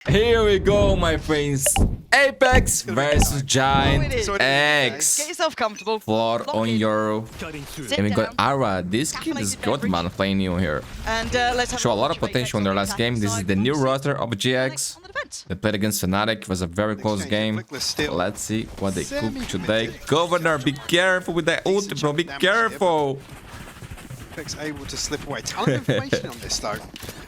Here we go, my friends. Apeks versus GIANTX. Get yourself comfortable. Floor on your. And we got down. Ara. This kid is good, man, playing new here. And let's have Show a lot of potential in their last game. This is the new roster of GX. on the defense. They played against Fnatic. It was a very close game. Let's see what they cook today. Governor, be careful with that ult, bro. Be careful. Apeks able to slip away. Ton of information on this though.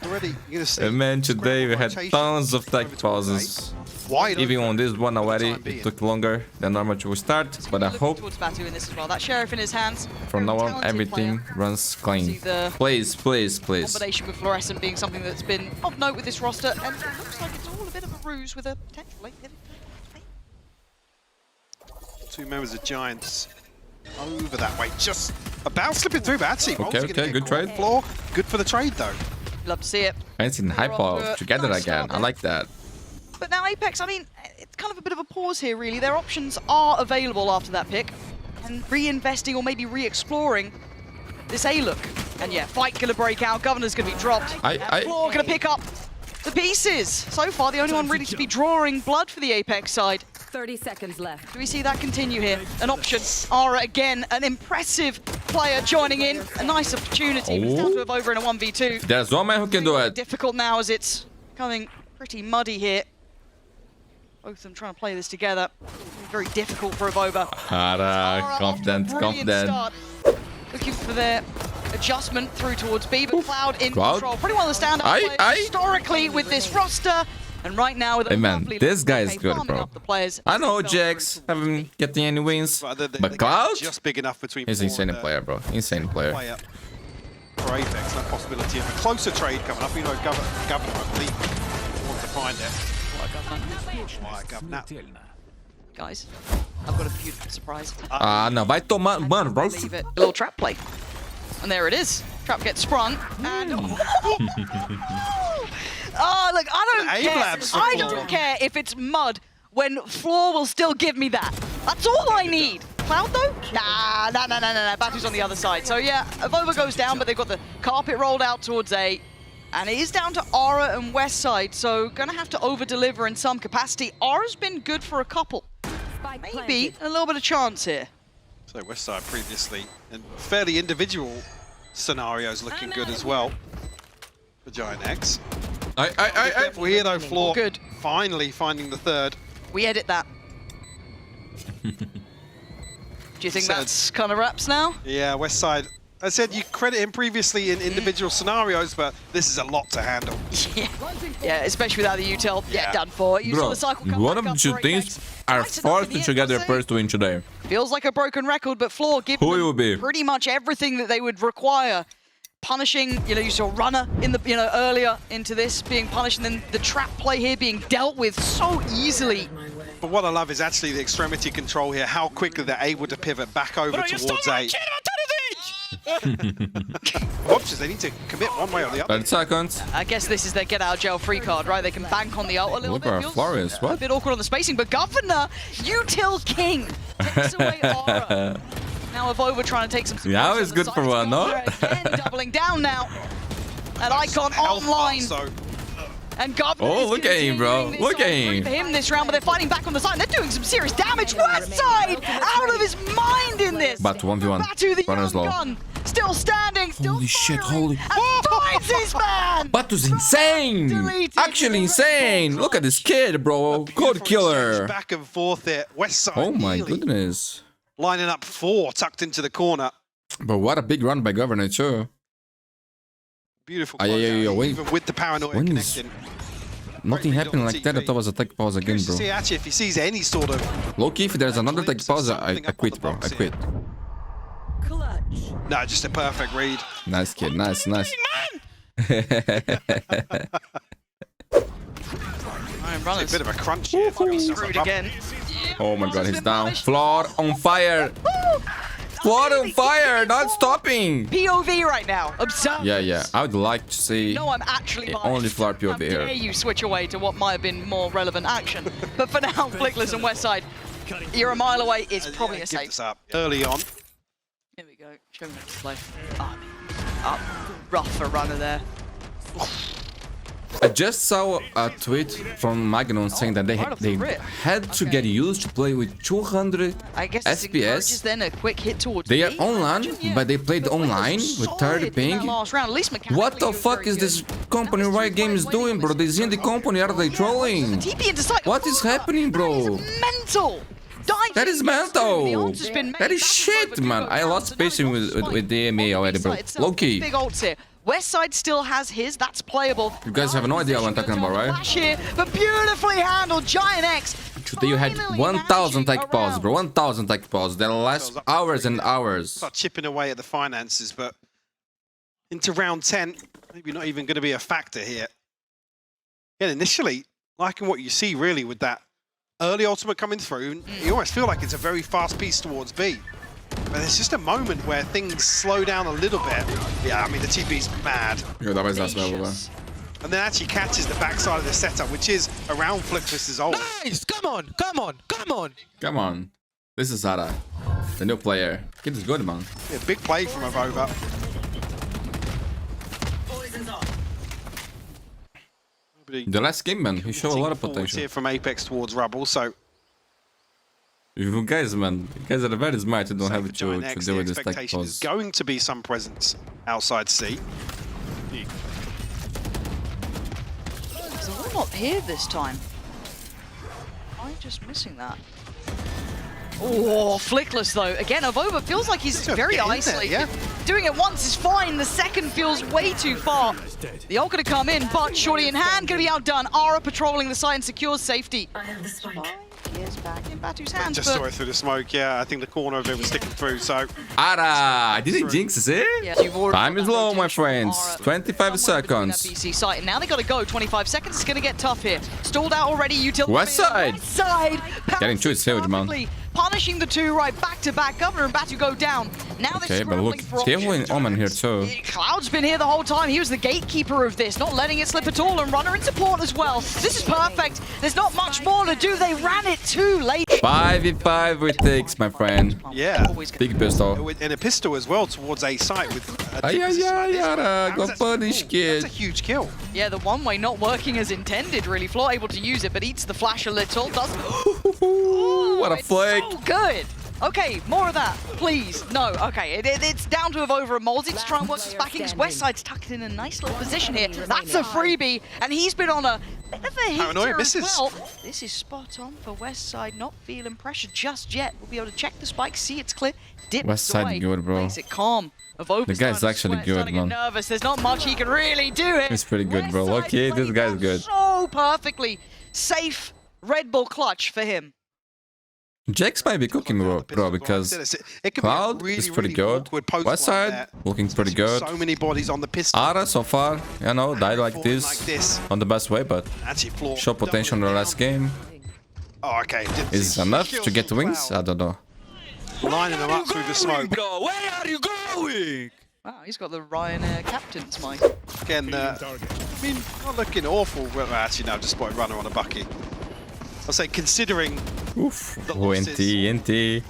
Already, you're gonna see. Man, today we had tons of tech pauses. Wide Even open on this one already, time being. it took longer than normal to start. But I Looking hope towards Batu in this as well. That sheriff in his hands. from now on Talented everything player. runs clean. See the Please, please, please. combination with Florescent being something that's been of note with this roster, and it looks like it's all a bit of a ruse with a potential late hit. Two members of Giants over that way, just about slipping through. But actually, Okay, good trade. Floor, good for the trade though. Love to see it. Fancy and hyper together again. I like that. But now Apeks, I mean, it's kind of a bit of a pause here, really. Their options are available after that pick, and reinvesting or maybe re-exploring this A-look. And yeah, fight gonna break out. Governor's gonna be dropped. Floor gonna pick up the pieces. So far, the only one really to be drawing blood for the Apeks side. 30 seconds left. Do we see that continue here? An option. Ara again, an impressive player joining in. A nice opportunity. But it's down to have over in a 1v2. There's one man who can do it. Difficult now as it's coming pretty muddy here. Both of them trying to play this together. Very difficult for Avova. Ara, confident, Brilliant confident. start. Looking for their adjustment through towards B, but Cloud in Cloud. control. Pretty well the standout player historically with this roster. And right now with a Hey man, lovely this guy is play good, farming bro. up the players. I know GX haven't getting any wins, The but gap Cloud just big enough between. is Floor insane and, player, bro. Insane player. Player for Apeks, that possibility of a closer trade coming up. You know, Governor, I believe, want to find it. Why, Governor? Guys, I've got a beautiful surprise. Ah, não, vai tomar. Mano, bro. Leave it. A little trap play. And there it is. Trap gets sprung. And oh, look, I don't care if it's mud when Floor will still give me that. That's all I need. Cloud though? Nah. Batu's on the other side. So yeah, Avova goes down, but they've got the carpet rolled out towards A. And it is down to Ara and West side, so gonna have to over-deliver in some capacity. Ara's been good for a couple. Maybe a little bit of chance here. So Westside previously, and fairly individual scenarios looking good as well for GIANTX. Be careful here though, Floor. Good. Finally finding the third. We edit that. Do you think So- that's kind of wraps now? Yeah, Westside. I said you credit him previously in individual scenarios, but this is a lot to handle. Yeah, especially without the util. Yeah, Yeah. done for. You saw Bro, the cycle come one back of up the for teams Apeks. are Nice enough forced in the to end, get their Jose. first win today. Feels like a broken record, but Floor giving Who it will be? them pretty much everything that they would require. Punishing, you saw Runner in the, earlier into this being punished, and then the trap play here being dealt with so easily. But what I love is actually the extremity control here, how quickly they're able to pivot back over towards A. Options, they need to commit one way or the other. 30 seconds. I guess this is their get out of jail free card, right? They can bank on the ult a little Look bit. at Feels Flores, a what? bit awkward on the spacing, but Governor, util king, takes away Aura. Now Avova trying to take some. Yeah, it's good for one, no? Again, doubling down now. An icon Health online. so And Governor Oh, is look at him, bro. continuing this Look at on through him. for him this round, but they're fighting back on the side. They're doing some serious damage. West side out of his mind in this. But 1v1. Batu, the Runner's young low. gun, still standing, still Holy shit, firing, holy. and finds his man. Batu's insane! Deleted. Actually insane! Look at this kid, bro. Code beautiful killer. exchange back and forth here. Westside Oh my really goodness. lining up 4 tucked into the corner. But what a big run by Governor, too. Beautiful yeah, closeout, when- even with the paranoia when is- connecting. Nothing happened like that. I thought it was a tech pause again, Curious to bro. see actually if he sees any sort of Low-key, if there's another tech glimpse of pause, I something up on quit, the bro. I box quit. Clutch. no, just a perfect read. Nice kid, nice. Iron A Runners bit of a crunch here. screwed again. Oh my god, he's down. Floor on fire. Floor on fire, not stopping. POV right now. Observe. Yeah. I would like to see No, I'm actually it biased. only Floor POV How dare here. you switch away to what might have been more relevant action. But for now, Flickless and Westside, you're a mile away. It's probably a Give safe. this up early on. Here we go. Show me how to play. Up. Rough for Runner there. I just saw a tweet from Magnum saying that they had to get used to play with 200 I guess this encourages FPS. then a quick hit towards They are B, online, imagine, yeah. but they played But online was with solid 30 in ping. that last round. At least What the mechanically, fuck he was is this very good. company That was Riot Games doing, bro? This indie company, are they trolling? TP into sight. What is happening, bro? That is mental. That is The mental. answer's been made. That is Back shit, over to man. go I down. lost So now patience he's on with the EMEA already, bro. Side itself, Low-key. Big ults here. Westside still has his. That's playable. You guys have no idea what I'm talking about, right? Flash here, but beautifully handled. GIANTX. You had finally 1,000 tech managing pause, around. bro. 1,000 tech pause. That last hours and hours. Start chipping away at the finances, but into round 10, maybe not even going to be a factor here. Yeah, initially, liking what you see really with that early ultimate coming through, you almost feel like it's a very fast piece towards B. But there's just a moment where things slow down a little bit. Yeah, I mean, the TP's mad. Jo, dawaj zas, bro. And then actually catches the backside of the setup, which is around Fliptwist's ult. Nice! Come on! Come on! Come on! Come on. This is Zara, the new player. Kid is good, man. Yeah, big play from Avova. The last game, man, he showed a lot of Forwards potential. here from Apeks towards Rubble, so You guys, man, you guys are very smart. You don't have for to GIANTX, deal the with this tech expectation is pause. going to be some presence outside C. So we're not here this time. I'm just missing that. Oh, flickless though. Again, Avova feels like he's Just very get in there, isolated. yeah. Doing it once is fine. The second feels way too far. The ult gonna come in, but shorty in hand gonna be outdone. Ara patrolling the side and secures safety. Yes, back in Batu's hands. Just saw it through the smoke, yeah. I think the corner of it was sticking through, so Ara! Didn't jinx it? Yeah, you've already Time got is that low, my rotation. friends. Ara 25 somewhere between that seconds. BC site. And now they gotta go. 25 seconds. It's gonna get tough here. Stalled out already. Utility. West side. West side. Getting to is huge, man. Perfectly, punishing the two right back to back. Governor and Batu go down. Now they're Okay, but look, scrambling for Careful in options. Omen here too. Cloud's been here the whole time. He was the gatekeeper of this, not letting it slip at all, and Runner in support as well. This is perfect. There's not much more to do. They ran it too late. 5v5 retakes, my friend. yeah. Big pistol. And a pistol as well towards A site with a Ay, position ay, like this. Ara, That go was actually punish, cool. kid. That's a huge kill. Yeah, the one way not working as intended, really. Floor able to use it, but eats the flash a little. Does What a it's flake. so good. Okay, more of that, please. No, okay, it's down to Avova and Molesy to try and work his backings. Westside's tucked in a nice little position here. That's a freebie, and he's been on a bit of a Paranoia heater as misses. well. This is spot on for Westside, not feeling pressure just yet. We'll be able to check the spike, see it's clear. Dips Westside away, good, bro. plays it calm. Avova's The guy's starting to actually sweat, good, starting to get man. nervous. There's not much he can really do it. He's pretty good, bro. Westside Okay, this played guy's that good. so perfectly. Safe Red Bull clutch for him. Jax might be cooking, bro, because It could Cloud be a really, is pretty really good. awkward post West like side that. looking pretty good. So many bodies on the pistol. Ara so far, you know, died like Falling this, like this. on the best way, but Actually, Floor show potential in the doubling last down. game. Oh, okay. Didn't Is see enough kills to get from wings? Cloud. I don't know. Lining them up through the smoke. Bro, where are you going? Wow, he's got the Ryanair captain's mic. Again, I mean, not looking awful. Well, actually, no, just spotted Runner on a bucky. I'll say, considering Oof. The Oh, losses. NT.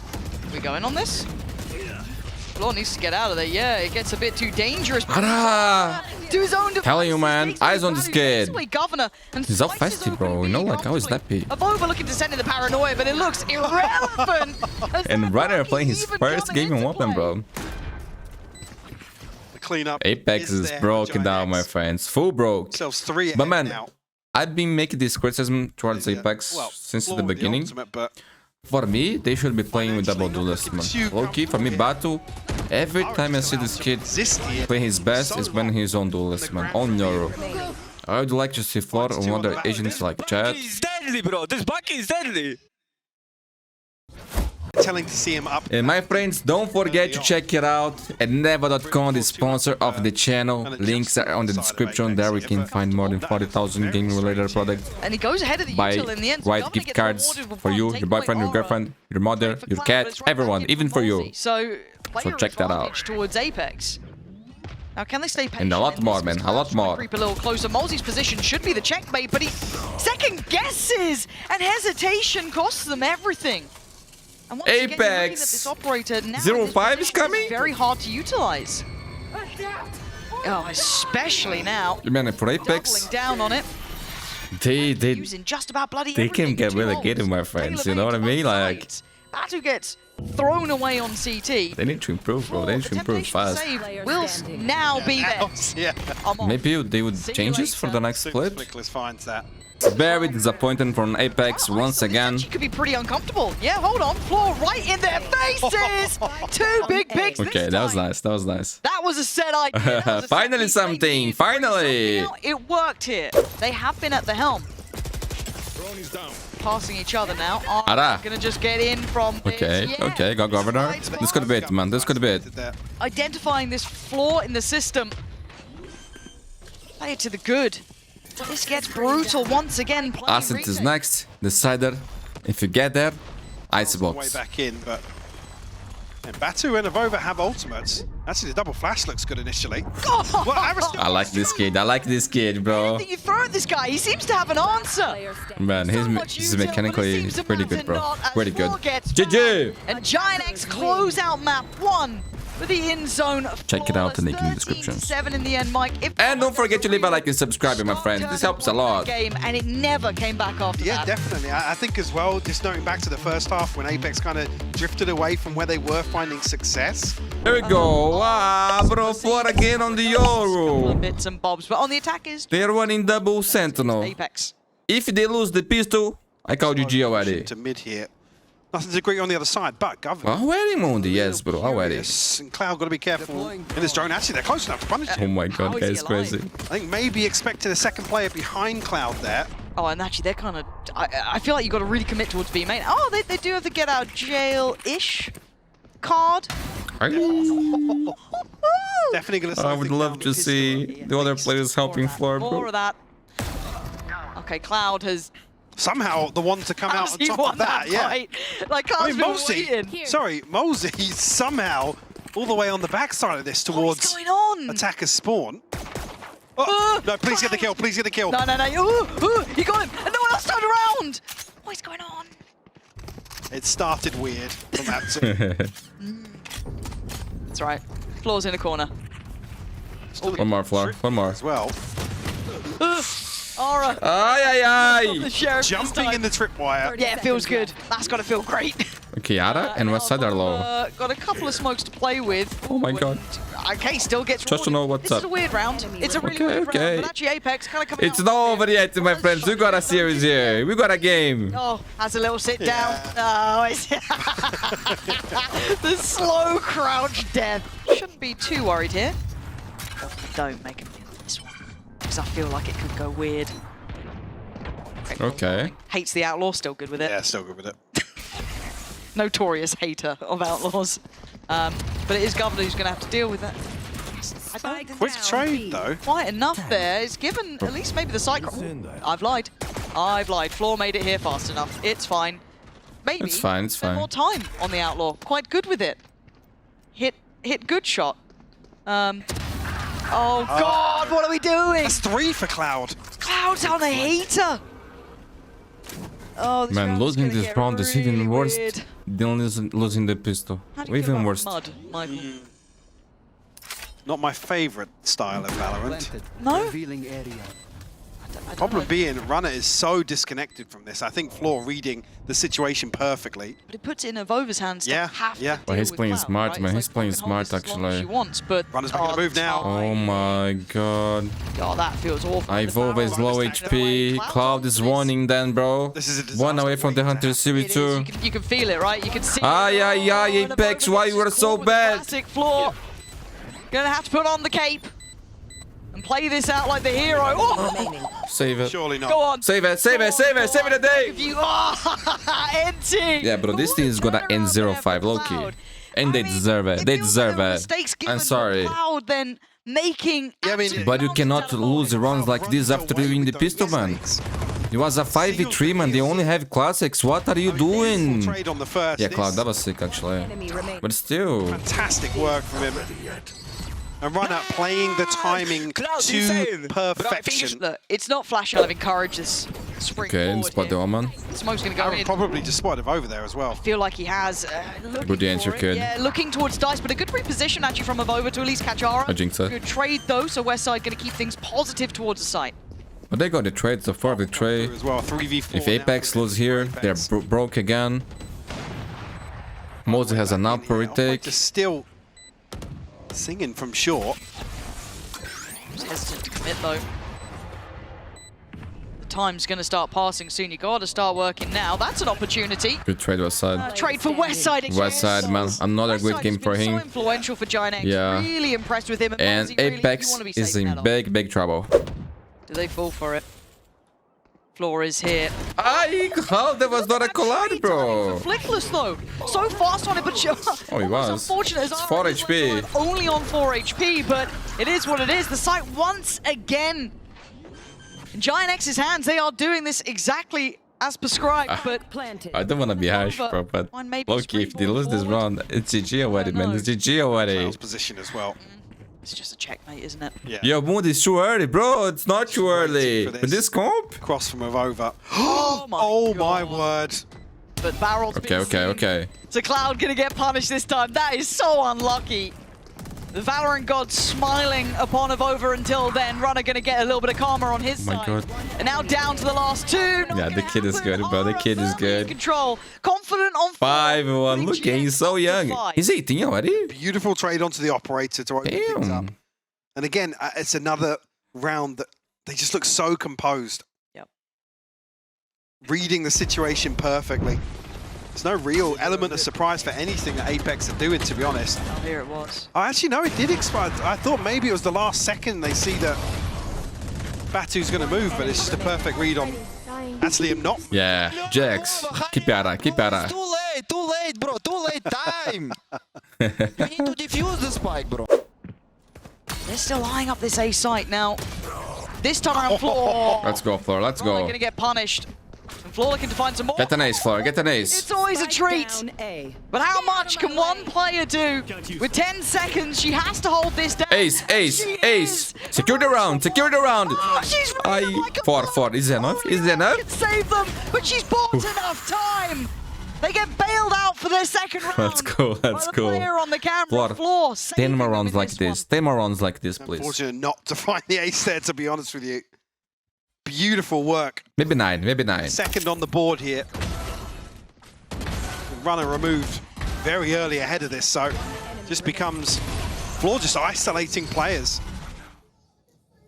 We going on this? Floor needs to get out of there. Yeah, it gets a bit too dangerous. Ara! To his own Telling you, devices, man, takes eyes the on this advantage, kid. takes away Governor, and He's all slices feisty, bro. open You know, B like, how is that comfortably. P? Avova looking to send in the paranoia, but it looks irrelevant. as And that Runner Bucky's playing his even first coming game in into Open, play. bro. the cleanup. Apeks is there for broken down, my GIANTX. friends. Full broke. Themselves 3 But ahead man, now. I've been making this criticism towards Yeah. Apeks Well, since Floor the with beginning. ultimate, but For me, they should be playing with double Financially, duelists, not man. looking too Low-key, for me, Batu, every time I see this kid play his best is when he's on duelist, man. On Neuro. I would like to see Floor on other agents like Chad. Bucky is deadly, bro. This Bucky is deadly. telling to see him up. And my friends, don't forget to check it out at never.com, the sponsor of the channel. Links are on the description. There we can find more than 40,000 game-related products. And he goes ahead of the Buy util in the end. white gift cards for you, your boyfriend, your girlfriend, your mother, your cat, everyone, even for you. So check that out. Towards Apeks. Now, can they stay patient? And a lot in more, this? man, Because a lot Cloud's trying to more. Creep a little closer. Molesey's position should be the checkmate, but he second guesses, and hesitation costs them everything. And once again, you're looking at Apeks. this operator now. 0-5 is coming? Very hard to utilize. Oh, especially now. Man, for Doubling Apeks, down on it. they Using just about bloody they can everything. get Two really holes. good, my friends. You know what I mean? Like, Batu gets thrown away on CT. they need to improve, bro. They need to improve fast. Save will now be there. Yeah. I'm on. Maybe they would change this for the next split. Flickless finds that. Very disappointing from Apeks once again. She could be pretty uncomfortable. Yeah, hold on. Floor right in their faces. Two big picks. Okay, this that was time. nice. That was nice. That was a set idea. That was a Finally set piece. They something, needed to bring finally. something out. It worked here. They have been at the helm. Passing each other now. Ara. Gonna just get in from this. Okay, Yeah. okay, go governor. This could be it, man. This could be it. Identifying this flaw in the system. Play it to the good. This gets brutal once again. Ascent is next. Decider. If you get there, Way icebox. back in, but and Batu and Avova have ultimates. Actually, the double flash looks good initially. Well, I like this kid. I like this kid, bro. Anything you throw at this guy, he seems to have an answer. Player standing. Man, So much he's util, but it mechanically seems to pretty matter good, bro. not as Pretty good. Floor gets GG. And GIANTX close out map 1 for the in zone. Check it out in the link in the description. 7 in the end, Mike. If And don't forget to leave a like and subscribe, my friends. This helps a lot. Game, and it never came back after Yeah, that. definitely. I think as well, just going back to the first half when Apeks kind of drifted away from where they were finding success. Here we go. Ah, bro, Floor again on the Euro. Bits and bobs, but on the attack is They're running double sentinel. Apeks. If they lose the pistol, I called you G already. To mid here. Nothing to agree on the other side, but Governor. Already, Mundi. Yes, bro. Already. Yes, and Cloud got to be careful in this drone. Actually, they're close enough to punish Oh him. my god, How is guys, he alive? crazy. I think maybe expected a second player behind Cloud there. Oh, and actually, they're kind of. I feel like you got to really commit towards B main. Oh, they do have the get out jail-ish card. Definitely going to. I would love to see the other players helping Floor, More bro. of that. Okay, Cloud has. Somehow the one to come out Has on he top won of that, yeah. fight? Like, I Cloud's mean, been Mosey, waiting. sorry, Mosey somehow all the way on the backside of this What's towards going on? attackers spawn. Oh, no, please get the kill, please get the kill. No, no, no. Ooh, he got him. And no one else turned around. What is going on? It started weird from that too. That's right. Floor's in the corner. One more, Floor. One more. As well. Aura. Ay, ay, The ay. sheriff this Jumping time. in the tripwire. Yeah, it feels good. That's got to feel great. Okay, Ara and West Side are low. Got a couple of smokes to play with. Oh my god. Okay, still gets Just to know what's this up. is a weird round. It's a really Okay, weird okay. round. But actually, Apeks kind of coming It's out. not over yet, my friends. We got a series here. We got a game. Oh, has a little sit down. Oh, it's the slow crouch death. Shouldn't be too worried here. Don't make him feel this one, because I feel like it could go weird. Okay. Hates the outlaw, still good with it. Yeah, still good with it. Notorious hater of outlaws. But it is Governor who's going to have to deal with that. I don't Quick trade though. quite enough there. It's given at least maybe the cycle. I've lied. I've lied. Floor made it here fast enough. It's fine. Maybe. It's fine, it's spend fine. more time on the outlaw. Quite good with it. Hit good shot. Oh God, what are we doing? That's 3 for Cloud. Cloud's on a heater. Oh, this Man, round is losing gonna this get round is even really worse weird. than losing the pistol. How do you feel Even about worse. Mud, Michael? Not my favorite style of Valorant. No? I don't Problem know. being, Runner is so disconnected from this. I think Floor reading the situation perfectly. But it puts it in Avova's hands Yeah, to have yeah. to Well, deal he's with playing Cloud, smart, right? man. It's He's like, playing fucking hold smart, this as long as actually. she wants, but Runner's making a move now. Oh my god. Oh, that feels awful. I've The always barrel low runs taken away. HP. Cloud is running then, bro. This is a disaster One away from the waiting to Hunter happen. Series It is, 2. you can feel it, right? You can see Ay, it. ay, ay, and Apeks, Avova why gets you were caught so with bad? Classic Floor. Gonna have to put on the cape and play this out like the hero. Oh! Save it. Surely not. Go on. Save it, save it, save it, save it today! If you NT. Yeah, bro, this thing is gonna end 0-5, low-key. And they deserve it. They deserve it. I'm sorry. Cloud then making Yeah, I mean- absolute But you cannot nonsense out of lose all. rounds like this after doing the pistol, man. It was a 5v3, man. They only have classics. What are you doing? Trade on the first. Yeah, Cloud, This- that was sick, actually. But still. Fantastic work from him. And Runner playing the timing Cloud, to insane. perfection. Look, it's not Flash. I've encouraged this spring Okay, and forward spot the here. Omen. Smoke's gonna go Baron in. probably just spotted over there as well. Feel like he has. Good answer, kid. Yeah, looking towards Dice, but a good reposition actually from Avova to at least catch Ara. I jinxed it. Good trade though, so Westside gonna keep things positive towards the site. But they got the trade so far. The trade. As well, 3v4 If now Apeks with lose here, they're Apeks. broke again. Moses has an upper retake. Just still singing from short. He's hesitant to commit though. The time's gonna start passing soon. You gotta start working now. That's an opportunity. Good trade West side. Trade for Westside again. West side, man. Another good game for So him. influential for GIANTX. Yeah. Really impressed with him. And Mozzie, really, you Apeks wanna be is saving in that off. big trouble. Do they fall for it? Floor is here. Ay, how? That was not a collide, bro. Flickless though. So fast on it, but Oh, he was. unfortunate. It's 4 HP. Only on 4 HP, but it is what it is. The site once again. In GIANTX's hands, they are doing this exactly as prescribed, but Planted. I don't want to be harsh, bro, but One maybe low-key, if they lose this straightforward. round, it's GG already, man. It's GG already. Charles' position as well. it's just a checkmate, isn't it? Yeah. Yo, Mundi, it's too early, bro. It's not too waiting early. for this. With this comp? Cross from over. Oh my Oh my God. word. But Barrel's Okay, been okay, seen. okay. So Cloud gonna get punished this time. That is so unlucky. The Valorant god smiling upon Avova until then. Runner gonna get a little bit of karma on his Oh my side. God. And now down to the last two. Not Yeah, the gonna kid is happen. good, bro. The kid is Ara firmly in good. Control. Confident on 5-1. Look, he's so young. He's 18 already. Beautiful trade onto the operator to open things up. Damn. And again, it's another round that they just look so composed. Yep. Reading the situation perfectly. There's no real element of surprise for anything that Apeks are doing, to be honest. Oh, here it was. Oh, actually, no, it did expire. I thought maybe it was the last second they see that Batu's going to move, but it's just a perfect read on actually him not. Yeah, Jax. Keep Ara, keep Ara. Too late, bro. Too late time. You need to defuse the spike, bro. They're still eyeing up this A site now. This time around, Floor. Let's go, Floor. Let's They're go. gonna get punished. And Floor looking to find some more. Get an ace, Floor. Get an ace. It's always a treat. Down A. But how much can one player do? With 10 seconds, she has to hold this down. Ace, ace, She ace. is. Secure the round. Secure the round. Oh, she's running like a 4-4. Is it enough? Is it enough? Can save them, but she's bought enough time. They get bailed out for their second round. Let's go, let's by the go. player on the camera, Floor, 10 saving more them rounds in like this. 10 more rounds like this, please. Unfortunate not to find the ace there, to be honest with you. Beautiful work. Maybe 9. Maybe 9. Second on the board here. The runner removed very early ahead of this, so just becomes Floor just isolating players.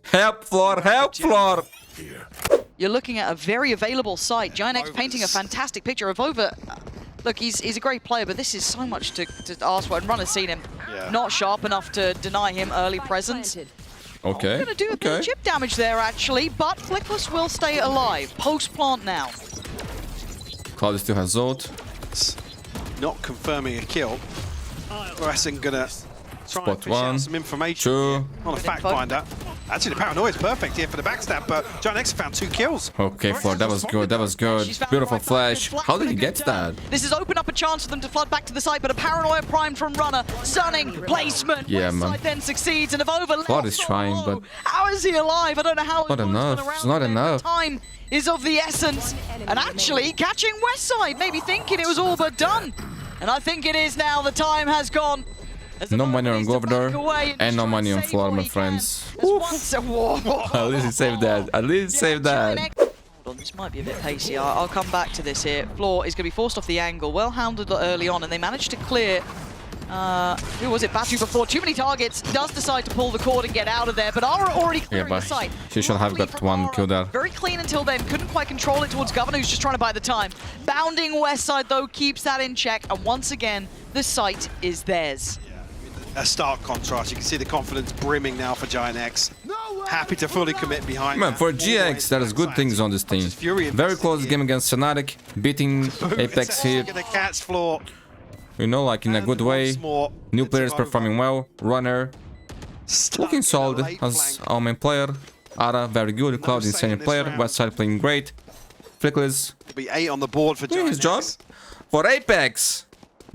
Help, Floor. Help, Floor. You're looking at a very available site. GIANTX painting a fantastic picture of Over. Look, he's a great player, but this is so much to ask for. And Runner's seen him Yeah. not sharp enough to deny him early presence. Planted. Okay. Gonna do a bit of Okay. chip damage there, actually, but Flickless will stay alive. Post-plant now. Cloud still has Zod. It's not confirming a kill. Florescent gonna try Spot and fish one, out some information. 2. Not a fact finder. Actually, the paranoia is perfect here for the backstab, but GIANTX found 2 kills. Okay, Floor. That was good. That was good. She's found Beautiful the right flash. time. How did he Good get turn. that? This has opened up a chance for them to flood back to the site, but a paranoia prime from Runner. Stunning placement. Yeah, Westside man. then succeeds, and if Over Flood is left trying, solo, but- how is he alive? I don't know how. Not it was enough. around It's not there. enough. Time is of the essence, and actually catching Westside, maybe thinking it was all but done. And I think it is now. The time has gone. As No Avova money on needs to back Governor away and no try money on save Floor, all my he friends. can. As once a whoa. At least he saved that. At least he saved that. Hold on, this might be a bit pacey. I'll come back to this here. Floor is going to be forced off the angle. Well hounded early on, and they managed to clear. Who was it? Batu before. Too many targets. Does decide to pull the cord and get out of there, but Ara already clearing but the site. she should have Lovely got from one Ara. kill there. Very clean until then. Couldn't quite control it towards Governor, who's just trying to buy the time. Bounding Westside, though, keeps that in check, and once again, the site is theirs. A stark contrast. You can see the confidence brimming now for GIANTX. Happy to fully commit behind Man, that. for All the way GX, to there the is good backside. things on this team. Just Fury Very invested close here. game against Fnatic, beating Apeks here. Gonna catch Floor. You know, like in a good way. Once more, New it's players over. performing well. Runner Stuck looking in a solid late as flank. our main player. Ara very good. Cloud say insane in this player. round. Westside playing great. Flickless It'll be 8 on the board for doing his GIANTX. job for Apeks.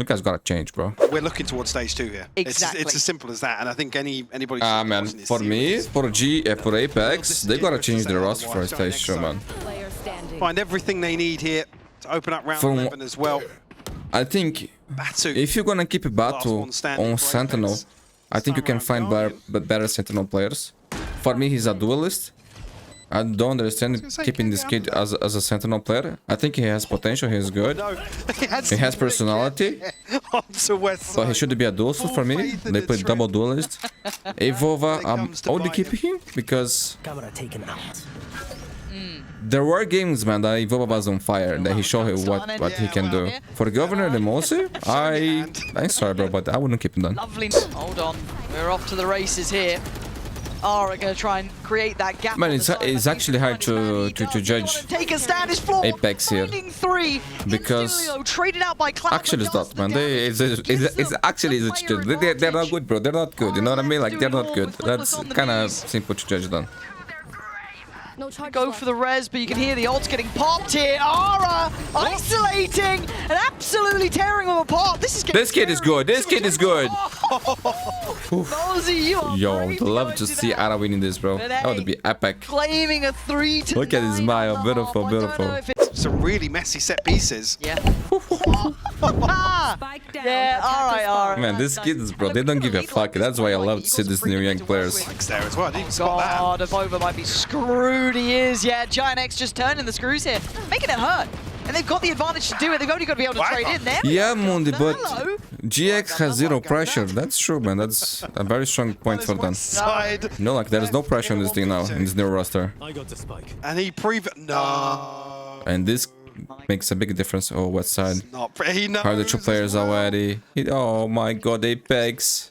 You guys gotta change, bro. We're looking towards stage 2 here. Exactly. It's as simple as that, and I think anybody. Man, for me, for Apeks, they gotta change their roster for stage 2, man. Player standing. Find everything they need here to open up round 11 as well. I think Batu. if you're gonna keep a battle on Sentinel, I think you can find better Sentinel players. For me, he's a duelist. I don't understand keeping this kid as a Sentinel player. I think he has potential, he's good. No, He has personality. onto West But he side. should be a duelist for me. They play double duelist. Evova, I would keep him because there were games, man, that Evova was on fire, that he showed what he can do. For Governor the Mosi, I'm sorry, bro, but I wouldn't keep him done. Lovely. Hold on. We're off to the races here. Are going to try and create that gap. Man, on the side. it's actually hard to judge Take a stand. Is Floor Apeks here. finding three. Because Instantly, though, traded out by Cloud. actually it's not, man. It's actually they're not good, bro. They're not good. You know what I mean? Like they're not good. That's kind of simple to judge them. No charge Go for the res, but you can hear the ults getting popped here. Ara isolating and absolutely tearing them apart. This Kid is good. This kid is good. Mosey, you are Yo, I brave would love going to to see that. Ara winning this, bro. That would be epic. Claiming a 3-9. Look at his smile. on the Beautiful, half. I don't beautiful. know if it's- Some really messy set pieces. Yeah. Spike down. Yeah, alright. Man, these kids, bro, they don't give a fuck. That's why I love to see these new young players. Mike's there as well. I didn't even spot that. God, Avova might be screwed. He is. Yeah, GIANTX just turning the screws here, making it hurt. And they've got the advantage to do it. They've only got to be able to trade in there. Yeah, Mundi, but Hello. GX has zero pressure. That's true, man. That's a very strong point for them. Side. No, like there's no pressure on this thing now in this new roster, And he no. and this makes a big difference. Oh, West side. Not he knows. How the two players already? Oh my God, Apeks.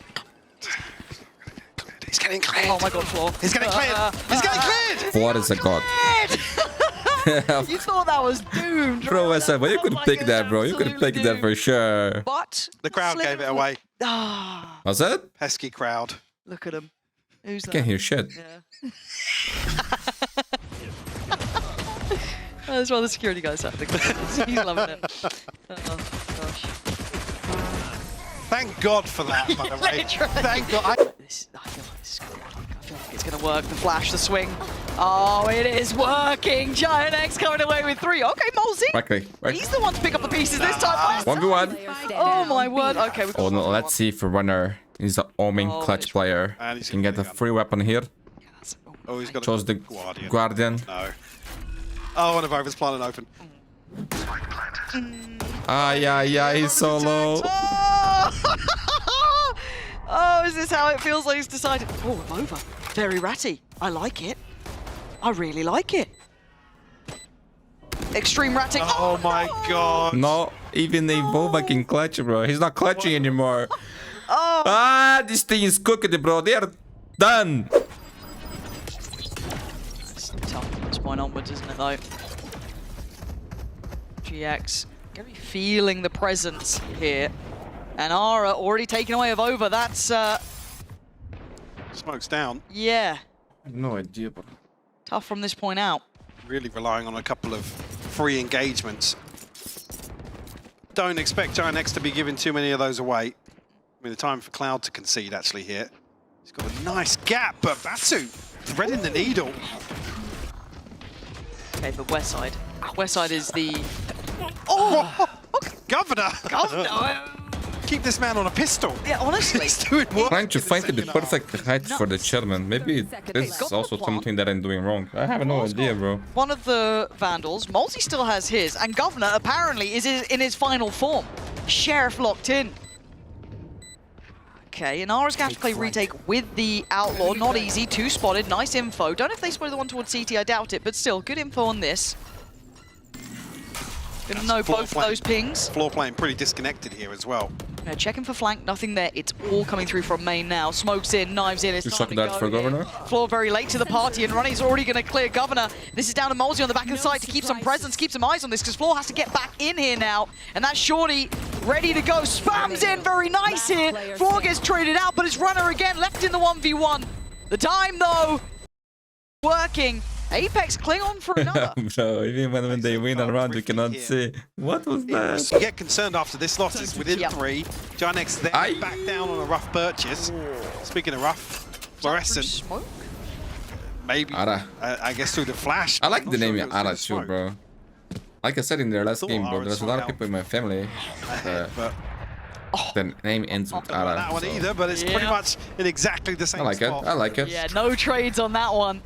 He's getting cleared. Oh my God, Floor. He's getting cleared. He's getting cleared. What is a god? You thought that was doomed. Bro, West side, but you could Like pick it that, bro. You could absolutely pick that for doomed. sure. But The crowd gave it away. Ah, Was that? Pesky crowd. look at him. Who's that? Can't hear shit. Yeah. That's why the security guy's having. He's loving it. Oh gosh. Thank God for that, by the way. Literally. Thank God. I feel like this is gonna work. I feel like it's gonna work. The flash, the swing. Oh, it is working. GIANTX coming away with 3. Okay, Molsey. Okay, right. He's the one to pick up the pieces this time. 1v1. Player standing. Oh my word. Okay, we've got Oh no, let's see if Runner is the Omen Oh, clutch it's- player. And he's Can get a gonna free weapon here. Oh, he's got Chose the Guardian. Guardian. No. Oh, and Avova's planted open. Yeah, he's solo. Oh! Oh, is this how it feels like he's decided? Oh, I'm over. Very ratty. I like it. I really like it. Extreme ratting. Oh my God. No, even Evova can clutch, bro. He's not clutching anymore. Oh. This thing is cooked, bro. They are done. It's tough from this point onwards, isn't it, though? GX gonna be feeling the presence here. And Ara already taken away of over. That's, Smoke's down. yeah, No idea, bro. tough from this point out. Really relying on a couple of free engagements. Don't expect GIANTX to be giving too many of those away. I mean, the time for Cloud to concede actually here. He's got a nice gap, but Batu threading the needle. Okay, but Westside. Westside is the... Oh! Governor! Oh, Keep this man on a pistol. yeah, honestly. He's doing work. Trying to in the find the second half. perfect height for the chairman. Maybe this is also something that I'm doing wrong. I have no idea, bro. One of the Vandals, Multi still has his, and Governor apparently is in his final form. Sheriff locked in. Okay, and Ara's going to have to play retake with the Outlaw. Not easy, 2 spotted, nice info. Don't know if they spotted the one towards CT, I doubt it, but still, good info on this. Gonna know floor both of play. those pings. Floor playing pretty disconnected here as well. Checking for flank, nothing there. It's all coming through from main now. Smokes in, knives in. It's You time suck to that go for here. Governor? Floor very late to the party, and Ronnie's already going to clear Governor. This is down to Molsey on the back of the side to keep some presence, keep some eyes on this, because Floor has to get back in here now. And that's Shorty ready to go. Spams in, very nice here. Floor gets traded out, but it's Runner again, left in the 1v1. The time, though, working. Apeks cling on for another. Bro, even when they win a round, you cannot see. What was that? You get concerned after this loss. It's within 3. GIANTX then back down on a rough purchase. Speaking of rough, Florescent. Smoke? Maybe, I guess through the flash. I like I'm the not name sure if it was Ara through too, smoke. bro. Like I said in their last game, bro, Ara there's a lot of somehow people in my family. Ahead, but The name ends with not that Ara. one So. either, but it's pretty much in exactly the same I like it. spot. I like it. Yeah, no trades on that one.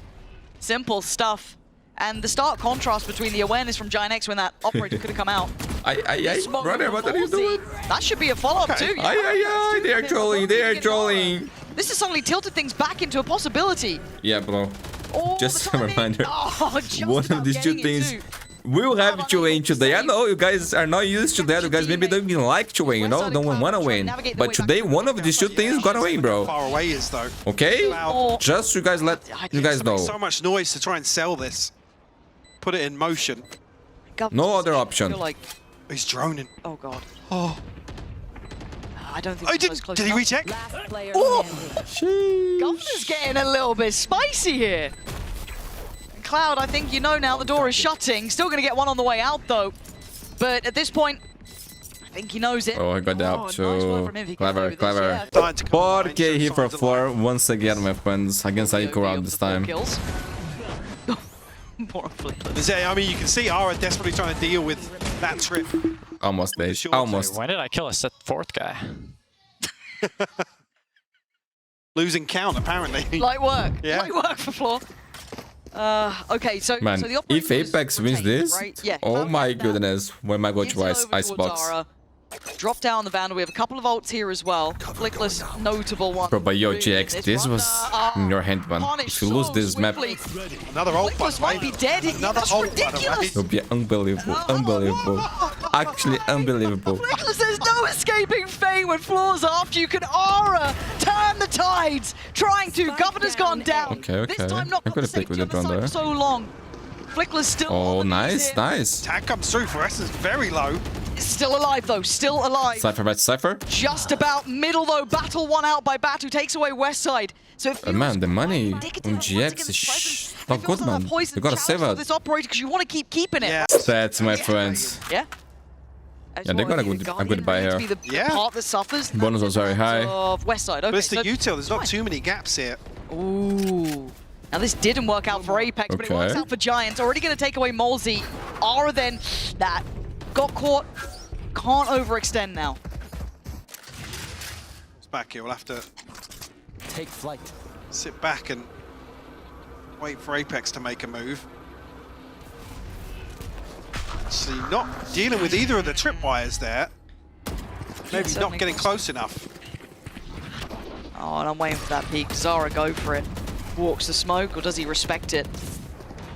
Simple stuff. And the stark contrast between the awareness from GIANTX when that operator could have come out. Brother, what are you doing? That should be a follow-up too. They are trolling. They are trolling. This has suddenly tilted things back into a possibility. Yeah, bro. All Just the a time reminder. just One of about these two getting it things. too. We'll have Chewing today. I know you guys are not used to that. You guys maybe don't even like Chewing, you know? Don't want to win. But today, one of these two things got to win, bro. Far away is though. Okay? Wow. Just so you guys know. So much noise to try and sell this. Put it in motion. No other I option. feel like, He's droning. oh god. Oh, I don't think oh, he was close did he enough. recheck? Last player Oh! standing. Governor's getting a little bit spicy here. And Cloud, I think you know now the door is shutting. Still going to get one on the way out, though. But at this point, I think he knows it. Oh, I got the up nice too. work from him if he can Clever, do this, clever. yeah. Starting to come behind, 4K here for signs of floor life. once again, my friends, against Aiko round this time. Kills. More flippers. I mean, you can see Ara desperately trying to deal with that trip. Almost, Dave. Sure. Almost. When did I kill a fourth guy? Losing count, apparently. Light work. Yeah. Light work for Floor. Okay, so, Man, so the if operator was Apeks wins retained, this, right? Yeah, oh found my that down. goodness, when I go Gives it twice, over towards icebox. Ara. Drop down the Vandal. We have a couple of ults here as well. Flickless, notable one. Bro, but yo, Boom. GX, this was in your hand, man. Punished If you lose so this map, swiftly. Another ult, by Flickless the way. might be dead. Another That's ult, by the way. ridiculous. it'll be unbelievable. Unbelievable. Actually, unbelievable. Flickless, there's no escaping fate when Floor's after you. Can Ara turn the tides? Trying to. Spike Governor's gone down. down. Okay. This time not I'm got gonna the pick with safety it on the round side there. for so long. Flickless still Oh, on the nice, knees nice. Tag comes through. Florescent's very low. Still alive though, still alive. Cypher by Cypher. Just about middle though. Battle one out by Batu takes away West Side. So it feels Man, the money indicative on of once GX again is this presence. not It feels good, like a man. poison You gotta chalice save for it. this operator because you want to keep keeping it. Yeah. That's my friends. Yeah. Yeah, they got a good buy here. Be the Yeah. part that suffers. Bonus was very high. Of West Side. Okay, But it's the so, util. There's not fine. too many gaps here. Ooh. Now this didn't work out for Apeks, but it Okay. works out for Giants. Already going to take away Molzy. Ara then that got caught. Can't overextend now. It's back here. We'll have to Take flight. sit back and wait for Apeks to make a move. Actually, not dealing with either of the tripwires there. Maybe certainly not getting was. close enough. Oh, and I'm waiting for that peek. Zara, go for it. Walks the smoke, or does he respect it?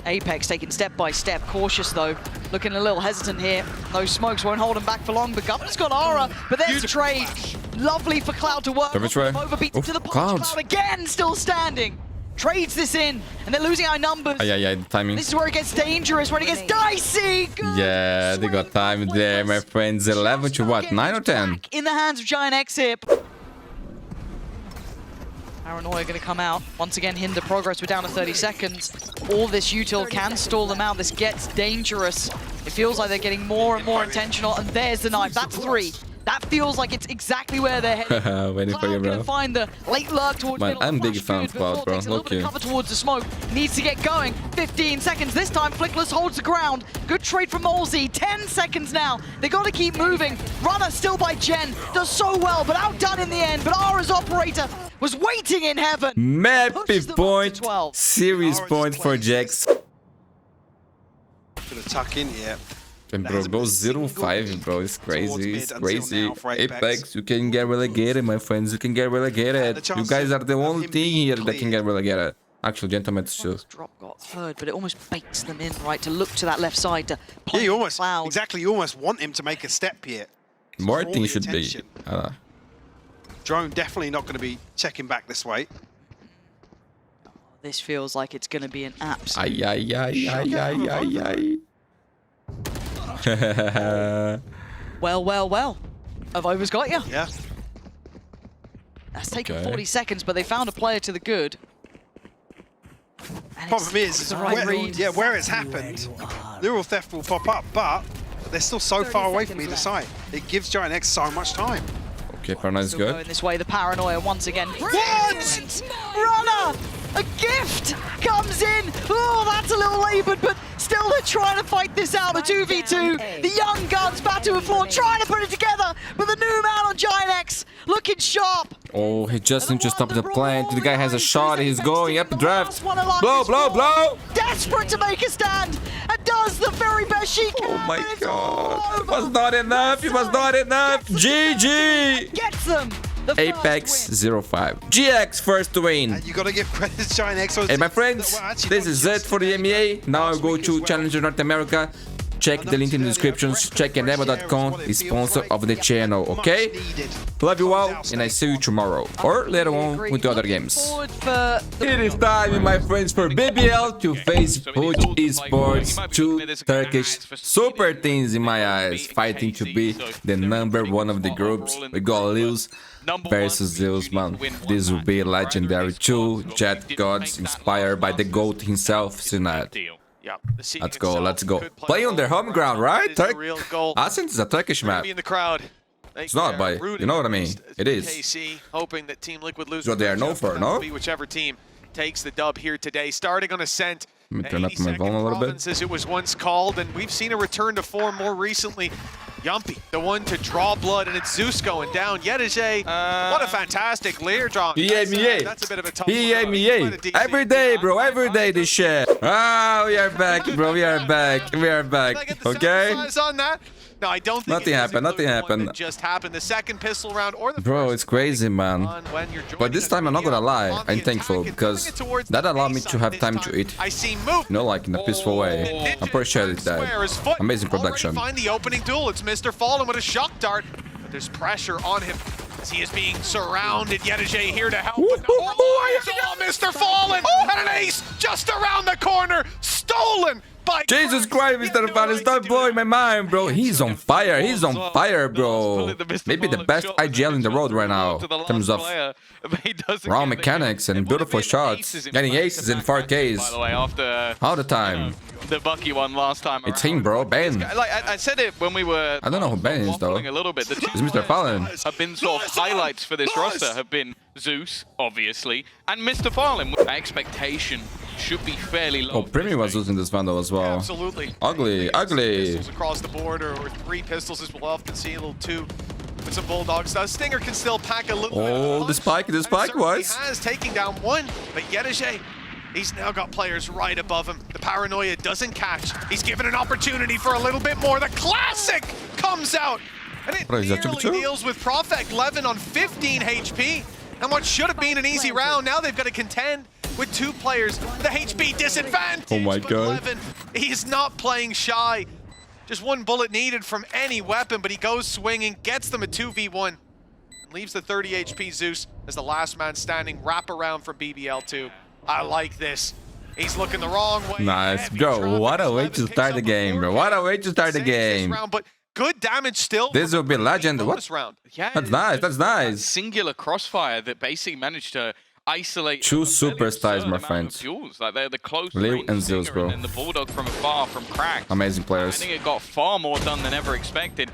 Apeks taking step by step, cautious though. Looking a little hesitant here. Those smokes won't hold him back for long. But Governor's got Ara, but there's a trade. Lovely for Cloud to work. Which way? Overbeat Oof, to the punch. Cloud. Cloud again, still standing. Trades this in, and they're losing our numbers. Yeah, the timing. This is where it gets dangerous, when it gets dicey. Good Yeah, they got swing time from there, my Flickless. friends. 11 to what? 9 or 10? Back in the hands of GIANTX here. Paranoia going to come out. Once again, hinder progress. We're down to 30 seconds. All this util can stall them out. This gets dangerous. It feels like they're getting more and more intentional. And there's the knife. That's 3. That feels like it's exactly where they're heading. Waiting for Cloud you, gonna bro. find the late lurk towards Man, middle. I'm The big flash fan good, of but Cloud, Thor bro. takes a little bit of Look cover towards the smoke. Needs to get going. 15 seconds. This time, Flickless holds the ground. Good trade from Molzy. 10 seconds now. They got to keep moving. Runner still by Gen. Does so well, but outdone in the end. But Ara's operator was waiting in heaven. Mappy Pushes them up to point. 12. Serious Orange point for plays Jax. Gonna tuck in here. And bro, go 0-5, bro. It's crazy. It's mid crazy. until now for Apeks. Apeks, you can get relegated, my friends. You can get relegated. the You chance guys are the of only him team being here that can cleared. get relegated. Actually, gentlemen, too. This drop got heard, but it almost bakes them in, right, to look to that left side to Yeah, point you almost Cloud. exactly. You almost want him to make a step here. More Draw things the should be. attention. Drone definitely not going to be checking back this way. This feels like it's going to be an absolute... Ay. Well. Avova's got you. Yeah. That's taken Okay. 40 seconds, but they found a player to the good. And Problem is where it's happened, neural theft will pop up, but they're still so far away from either side. It gives GIANTX so much time. Okay, Paranoia is good. Going this way, the Paranoia once again. What? Runner! A gift comes in! Oh, that's a little laboured, but still they're trying to fight this out. The 2v2, the young guns, Batu and Floor trying to put it together, but the new man on GIANTX looking sharp. Oh, he just needs to stop the plant. The guy has a shot, he's going up the draft. Blow, blow, blow! Desperate to make a stand, and does the very best she can. Oh my god, it was not enough, it was not enough. GG! Gets them. Apeks 05. GX first to win. And you gotta give credit to GIANTX. Hey my friends, this is it for the EMEA. Now I go to Challenger North America. Check the link in the descriptions. Check endeavor.com is sponsor of the channel, okay? Love you all, and I see you tomorrow. Or later on with the other games. It is time, my friends, for BBL to face Twitch Esports. Two Turkish super teams in my eyes, fighting to be the #1 of the groups. We got Lewis versus Zeus, man. This will be legendary. Two Jet gods inspired by the GOAT himself, Sinet. Let's go, let's go. Play on their home ground, right? Ascent is a Turkish map. It's not, but you know what I mean. It is. It's what they are known for, no? Whichever team takes the dub here today, starting on Ascent. Let me turn up my volume a little bit. As it was once called, and we've seen a return to form more recently. Yumpy, the one to draw blood, and it's Zeus going down. Yetije, what a fantastic layer draw. EMEA. That's a bit of a tough EMEA. Every day, bro. Every day this shit. Ah, we are back, bro. We are back. We are back. Okay? On that. No, I don't think nothing happened. Nothing happened. Just happened. The second pistol round or the bro, it's crazy, man. But this time I'm not gonna lie. I'm thankful because that allowed me to have time to eat. You know, like in a peaceful way. I appreciate that. Amazing production. Find the opening duel. It's Mr. Fallen with a shock dart. But there's pressure on him as he is being surrounded. Yetije here to help. Mr. Fallen and an ace just around the corner. Stolen. Jesus Christ, Mr. Fallen, stop blowing my mind, bro. He's on fire. He's on fire, bro. Maybe the best IGL in the world right now in terms of raw mechanics and beautiful shots. Getting aces in 4Ks all the time. The Bucky one last time. It's him, bro. Ben. Like I said it when we were. I don't know who Ben is though. A little bit. The two it's Mr. Fallen. Have been sort of highlights for this roster. Have been Zeus, obviously, and Mr. Fallen. Expectation should be fairly low. Oh, Premium was using this vandal as well. Absolutely. Ugly, ugly. Pistols across the board, or 3 pistols as we'll often see. A little 2 with some bulldogs. Now Stinger can still pack a little. Oh, the spike was. He has taking down 1, but Yetije. He's now got players right above him. The Paranoia doesn't catch. He's given an opportunity for a little bit more. The classic comes out. And it nearly deals with Profect Levin on 15 HP. And what should have been an easy round, now they've got to contend with 2 players. The HP disadvantage. Oh my god. Levin, he's not playing shy. Just 1 bullet needed from any weapon, but he goes swinging, gets them a 2v1. And leaves the 30 HP Zeus as the last man standing. Wrap around from BBL2. I like this. He's looking the wrong way. Nice, bro. What a way to start the game, bro. What a way to start the game. But good damage still. This will be legend. What? Yeah, that's nice. That's nice. Singular crossfire that basically managed to isolate 2 superstars, my friends. Like they're the close Leo and Zeus, bro. And the Bulldog from afar from Crack. Amazing players. I think it got far more done than ever expected.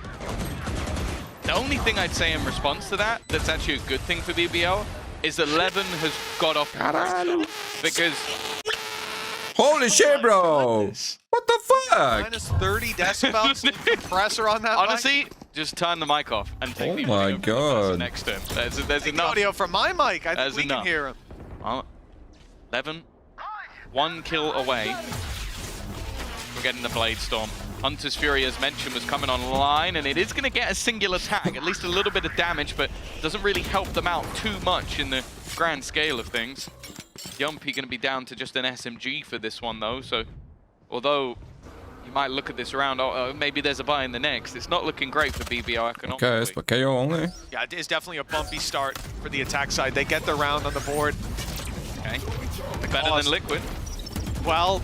The only thing I'd say in response to that, that's actually a good thing for BBL, is that Levin has got off because holy shit, bro! What the fuck? Minus 30 decibels compressor on that. Honestly, just turn the mic off and take the my god next to him. There's enough audio from my mic. I think we can hear him. Well, Levin, 1 kill away from getting the Blade Storm. Hunter's Fury, as mentioned, was coming online, and it is going to get a single attack, at least a little bit of damage, but doesn't really help them out too much in the grand scale of things. Yumpy going to be down to just an SMG for this one, though, so although you might look at this round, maybe there's a buy in the next, it's not looking great for BBL economically. Okay, it's for KO only. Yeah, it is definitely a bumpy start for the attack side. They get the round on the board. Okay, better than Liquid. Well,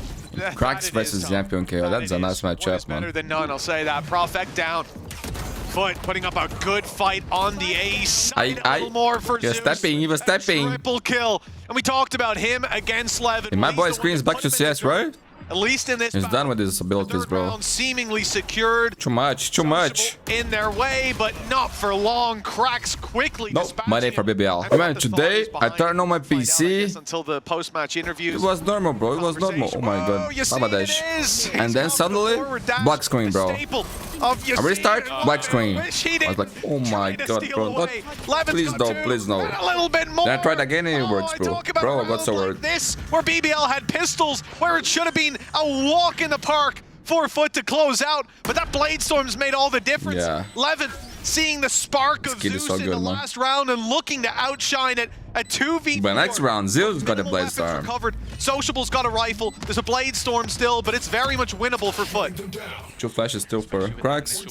Cracks versus Champion KO. That's a nice matchup, man. Better than none, I'll say that. Profect down. Foot putting up a good fight on the A side. A little more for he was Zeus. stepping, he was stepping. Triple kill. And we talked about him against Levin. And my boy screams back to CS, right? At least in this He's done with his abilities, third bro. round seemingly secured. Too much, too much. In their way, but not for long. Cracks quickly. No money for BBL. Man, today I turned on my PC. Until the post-match interviews. It was normal, bro. It was normal. Oh my god. You see it is. And then suddenly, black screen, bro. I restart, black screen. I was like, oh my god, bro. Not, please no, please no. A little bit more. Then I tried again and it works, bro. Bro, I got so worried. This, where BBL had pistols, where it should have been a walk in the park. 4 foot to close out, but that Blade Storm's made all the difference. Yeah. Levin seeing the spark of Zeus so in good, the man. last round and looking to outshine it at 2v4. But next round, Zeus got a Blade Storm. Recovered. Sociable's got a rifle. There's a Blade Storm still, but it's very much winnable for Foot. 2 flashes still for cracks.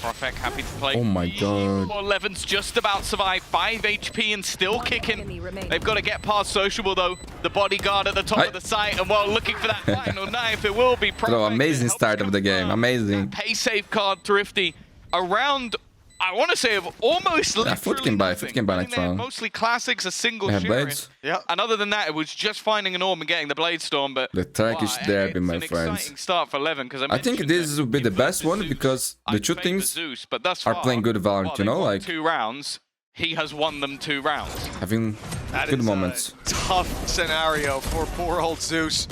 Perfect, happy to play. Oh my god. Well, Levin's just about survived. 5 HP and still kicking. They've got to get past Sociable though. The bodyguard at the top of the site, and while looking for that final knife, it will be Perfect. Bro, amazing start of the game. Amazing. Pay safe card Thrifty. Around, I want to say, of almost Yeah, Foot can buy next round. Mostly classics, a single They have Sheeran. blades. Yeah. And other than that, it was just finding an orb and getting the Blade Storm. But The Turkish derby, my it's an friends. exciting start for Levin, because I think this will be the best one because the two teams are playing good Valorant, you know, like 2 rounds. He has won them 2 rounds. having good moments. Tough scenario for poor old Zeus.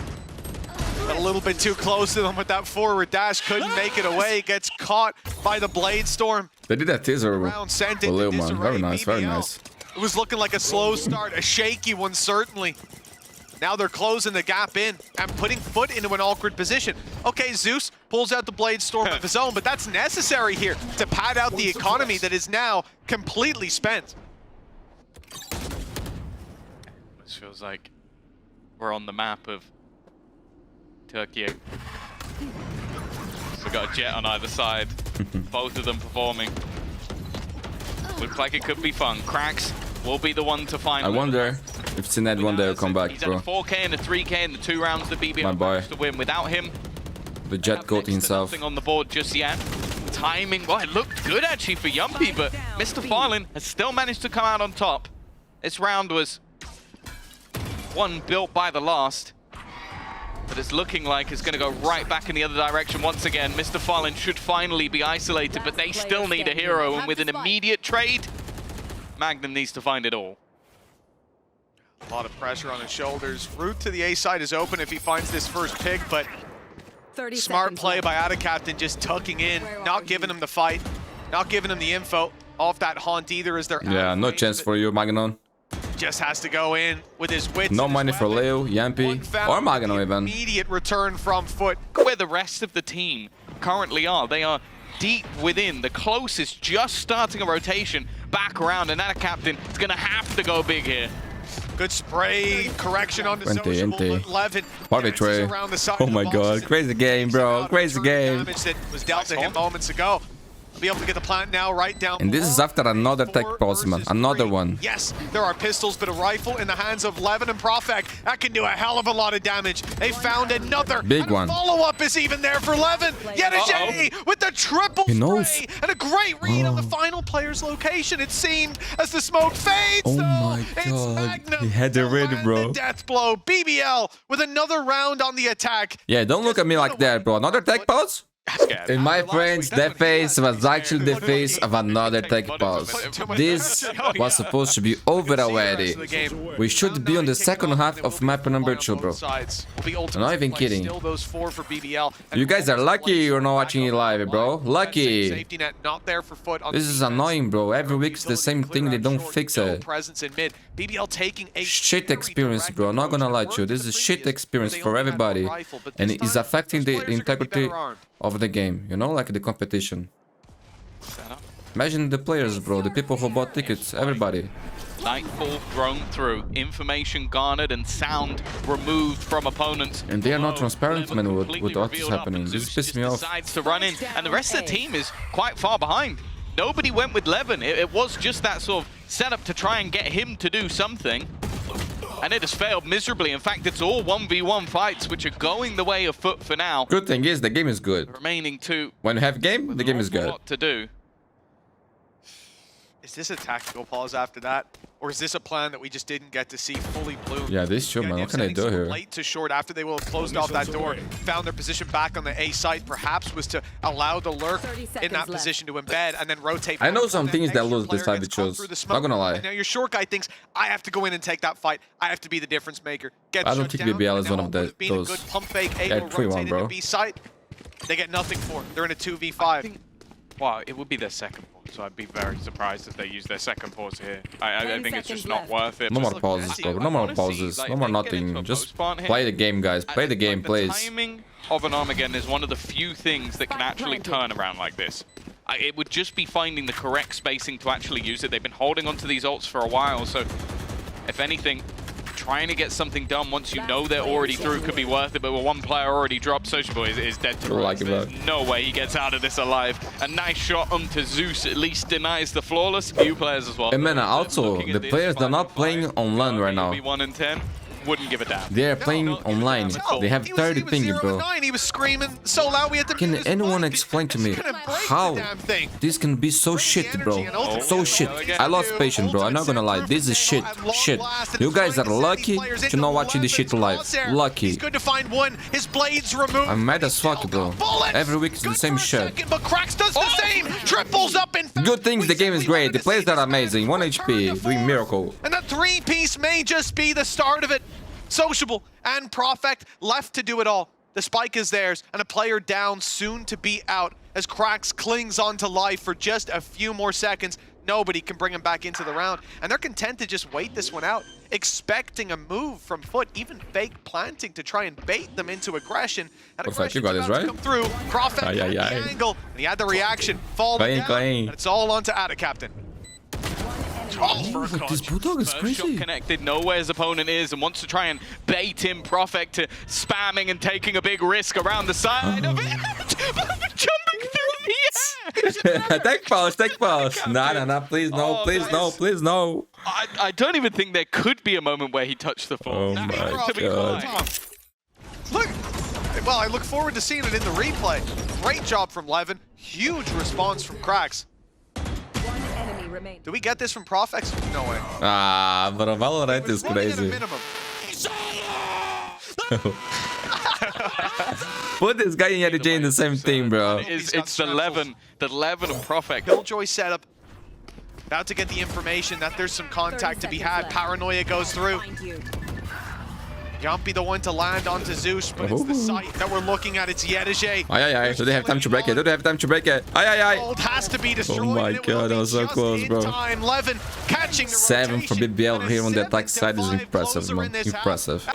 Got a little bit too close to them with that forward dash. Couldn't make it away. Gets caught by the Blade Storm. They did a teaser Round sent for into Lil man. disarray. Very nice, very BBL. nice. It was looking like a slow start, a shaky one certainly. Now they're closing the gap in and putting Foot into an awkward position. Okay, Zeus pulls out the Blade Storm of his own, but that's necessary here to pad out the economy that is now completely spent. This feels like we're on the map of Turkey. We got a Jet on either side. Both of them performing. Looks like it could be fun. Cracks will be the one to find. I wonder if Sined one day will come back, He's bro. at a 4K and a 3K in the 2 rounds that BBL My boy. managed to win. Without him, The Jet goat himself. nothing on the board just yet. Timing, well, it looked good actually for Yumpy, but Mr. Farlin has still managed to come out on top. This round was one built by the last, but it's looking like it's going to go right back in the other direction once again. Mr. Farlin should finally be isolated, but they still need a hero, and with an immediate trade, Magnum needs to find it all. A lot of pressure on his shoulders. Route to the A side is open if he finds this first pick, but smart play by Adacaptain, just tucking in, not giving him the fight, not giving him the info off that haunt either as they're Yeah, no chance for you, Magnon. Just has to go in with his wits. No and his money for weapon. Leo, Yampy, One foul or with Magnon the even. Immediate return from Foot. Where the rest of the team currently are. They are deep within. The closest just starting a rotation back around, and that captain is going to have to go big here. Good spray, correction on the Sociable, but Levin Party tray. around the side Oh of the my box god, and crazy game, bro. Crazy game. damage that was dealt to him moments ago. Be able to get the plant now right down. And this is after another tech pulse, man. Another one. Yes, there are pistols, but a rifle in the hands of Levin and Profek. That can do a hell of a lot of damage. They found another. Big one. Follow-up is even there for Levin. Yedajay with the triple He knows. spray. And a great read on the final player's location, it seemed, as the smoke fades. Oh though. my It's god. Magnum He had the to read, land bro. the death blow. BBL with another round on the attack. Yeah, don't look at me like that, bro. Another tech pulse? In my friends, that face was actually the face of another tech pulse. This was supposed to be over already. We should be on the second half of map number 2, bro. I'm not even kidding. You guys are lucky you're not watching it live, bro. Lucky. This is annoying, bro. Every week it's the same thing, they don't fix it. Shit experience, bro. I'm not gonna lie to you. This is shit experience for everybody. And it is affecting the integrity of the game, you know, like the competition. Imagine the players, bro, the people who bought tickets, everybody. Nightfall thrown through, information garnered and sound removed from opponents. And they are not transparent, man, with what is happening. This pisses me off. Decides to run in, and the rest of the team is quite far behind. Nobody went with Levin. It was just that sort of setup to try and get him to do something. and it has failed miserably. In fact, it's all 1v1 fights, which are going the way of Foot for now. Good thing is the game is good. Remaining two. When you have game, the game is good. What to do? Is this a tactical pause after that? Or is this a plan that we just didn't get to see fully bloom? Yeah, this show, man. What can I do here? Late to short after they will have closed off that door, found their position back on the A site, perhaps was to allow the lurk in that position to embed and then rotate. I know some things that lose this fight we chose. Not gonna lie. Now your short guy thinks, I have to go in and take that fight. I have to be the difference maker. I don't think BBL is one of those. Good pump fake, able to rotate into B site. They get nothing for it. They're in a 2v5. Well, it would be their second pause, so I'd be very surprised if they use their second pause here. I think it's just not worth it. No more pauses, bro. No more pauses. No more nothing. Just play the game, guys. Play the game, please. The timing of an Armageddon is one of the few things that can actually turn around like this. It would just be finding the correct spacing to actually use it. They've been holding onto these ults for a while, so if anything, trying to get something done once you know they're already through could be worth it, but with one player already dropped, Sociable is dead to rights. There's no way he gets out of this alive. A nice shot onto Zeus at least denies the flawless. Few players as well. And man, also, the players that are not playing online right now. 1 in 10. Wouldn't give a damn. They're playing online. They have 30 ping, bro. He was screaming so loud we had to. Can anyone explain to me how this can be so shit, bro? So shit. I lost patience, bro. I'm not gonna lie. This is shit. Shit. You guys are lucky to not watching this shit live. Lucky. He's good to find one. His blades removed. I'm mad as fuck, bro. Every week is the same shit. But Cracks does the same. Triples up in. Good things. The game is great. The players are amazing. 1 HP. Doing miracle. And that 3-piece may just be the start of it. Sociable and Profect left to do it all. The spike is theirs, and a player down, soon to be out, as Cracks clings on to life for just a few more seconds. Nobody can bring him back into the round, and they're content to just wait this one out, expecting a move from Foot, even fake planting to try and bait them into aggression. And Perfect, you got this, right? Come through. Profect had the angle, and he had the reaction, fall down, and it's all on to Captain. Oh, this Bulldog is crazy. Shot connected, know where his opponent is, and wants to try and bait him. Profect to spamming and taking a big risk around the side of it. Jumping through the air. Take pause. Nah, please, no, please, no, please, no. I don't even think there could be a moment where he touched the floor. Oh my god. Look, well, I look forward to seeing it in the replay. Great job from Levin. Huge response from Cracks. Do we get this from Profex? No way. Ah, but a Valorant is crazy. Put this guy and Yeti in the same team, bro. It's the Levin of Profect. Killjoy setup. About to get the information that there's some contact to be had. Paranoia goes through. Jumpy the one to land onto Zeus, but it's the site that we're looking at. It's Yedege. Aye. Do they have time to break it? Aye. Gold has to be destroyed. Oh my god, that was so close, bro. Levin catching the 7 for BBL here on the attack side is impressive, man. Impressive.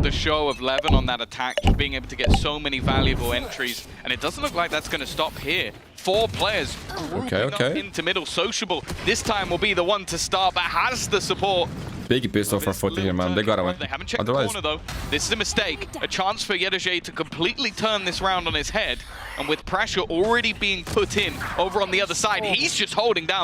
The show of Levin on that attack, just being able to get so many valuable entries, and it doesn't look like that's going to stop here. 4 players grouping up into middle. Sociable this time will be the one to start, but has the support. Big pistol for Foot here, man. They gotta win. They haven't checked the corner, though. This is a mistake. A chance for Yedege to completely turn this round on his head. And with pressure already being put in over on the other side, he's just holding down